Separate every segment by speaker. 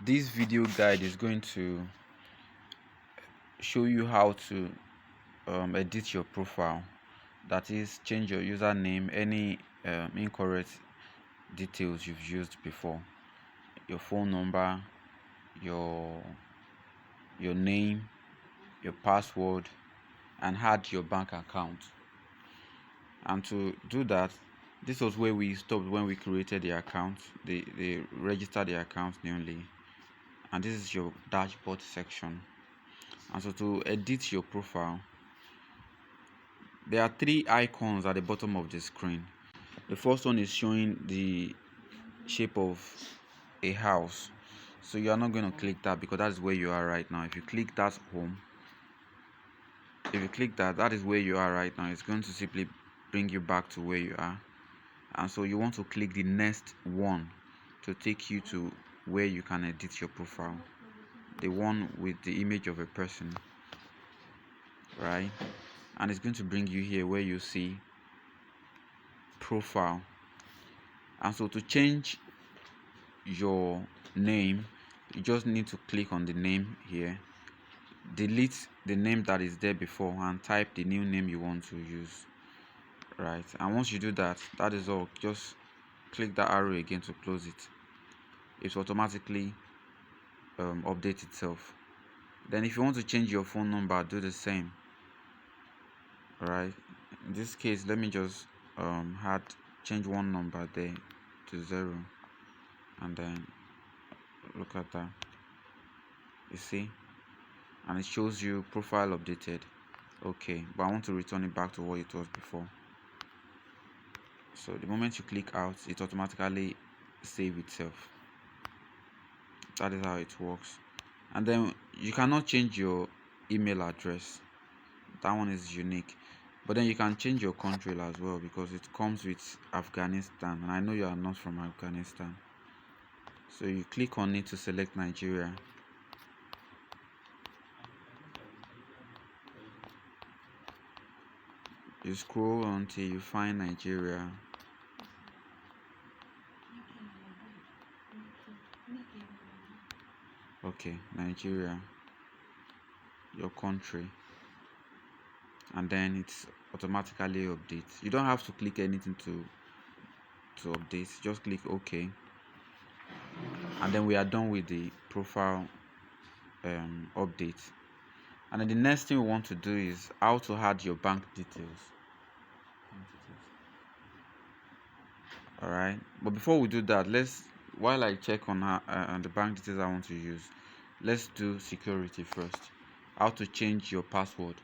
Speaker 1: This video guide is going to show you how to edit your profile, that is, change your username, any incorrect details you've used before, your phone number, your name, your password, and add your bank account. And to do that, this was where we stopped when we created the account. They registered the account newly, and this is your dashboard section. And so to edit your profile, there are three icons at the bottom of the screen. The first one is showing the shape of a house, so you are not going to click that because that's where you are right now. If you click that home, if you click that, that is where you are right now. It's going to simply bring you back to where you are. And so you want to click the next one to take you to where you can edit your profile, the one with the image of a person, right? And it's going to bring you here where you see profile. And so to change your name, you just need to click on the name here, delete the name that is there before, and type the new name you want to use, right? And once you do that, that is all. Just click that arrow again to close it. It will automatically update itself. Then if you want to change your phone number, do the same. All right, in this case, let me just change one number there to 0, and then look at that, you see, and it shows you profile updated. Okay, but I want to return it back to what it was before. So the moment you click out, it automatically save itself. That is how it works. And then you cannot change your email address. That one is unique. But then you can change your country as well, because it comes with Afghanistan, and I know you are not from Afghanistan. So you click on it to select Nigeria. You scroll until you find Nigeria. Okay, Nigeria, your country, and then it's automatically updates. You don't have to click anything to update. Just click OK, and then we are done with the profile update. And then the next thing we want to do is how to add your bank details. All right, but before we do that, while I check on the bank details I want to use, let's do security first. How to change your password.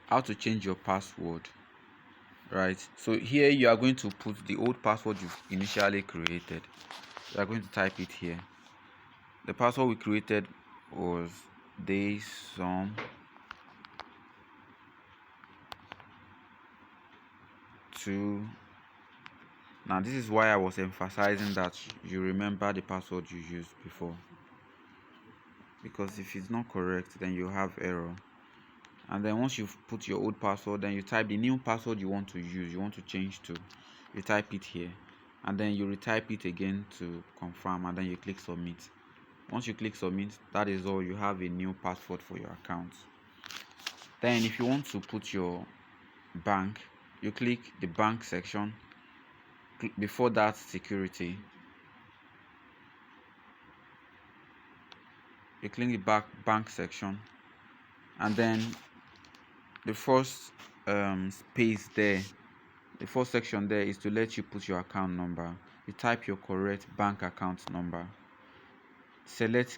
Speaker 1: How to change your password, right? So here you are going to put the old password you've initially created. You are going to type it here. The password we created was daysum 2. Now this is why I was emphasizing that you remember the password you used before, because if it's not correct, then you have error. And then once you've put your old password, then you type the new password you want to use, you want to change to. You type it here, and then you retype it again to confirm, and then you click submit. Once you click submit, that is all. You have a new password for your account. Then if you want to put your bank, you click the bank section. Before that, security, you click the bank section, and then the first space there, the first section there, is to let you put your account number. You type your correct bank account number.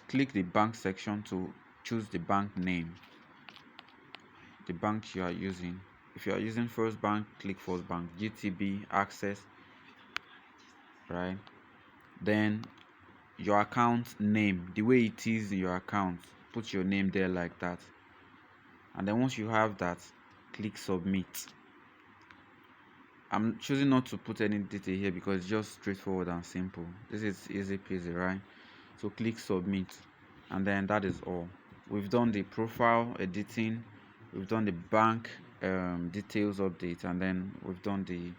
Speaker 1: Click the bank section to choose the bank name, the bank you are using. If you are using First Bank, click First Bank, GTB, Access, right? Then your account name, the way it is in your account, put your name there like that. And then once you have that, click submit. I'm choosing not to put any detail here because it's just straightforward and simple. This is easy peasy, right? So click submit, and then that is all. We've done the profile editing, we've done the bank details update, and then we've done the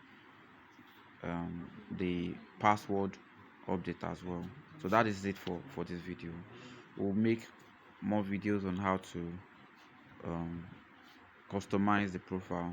Speaker 1: the password update as well. So that is it for this video. We'll make more videos on how to um, customize the profile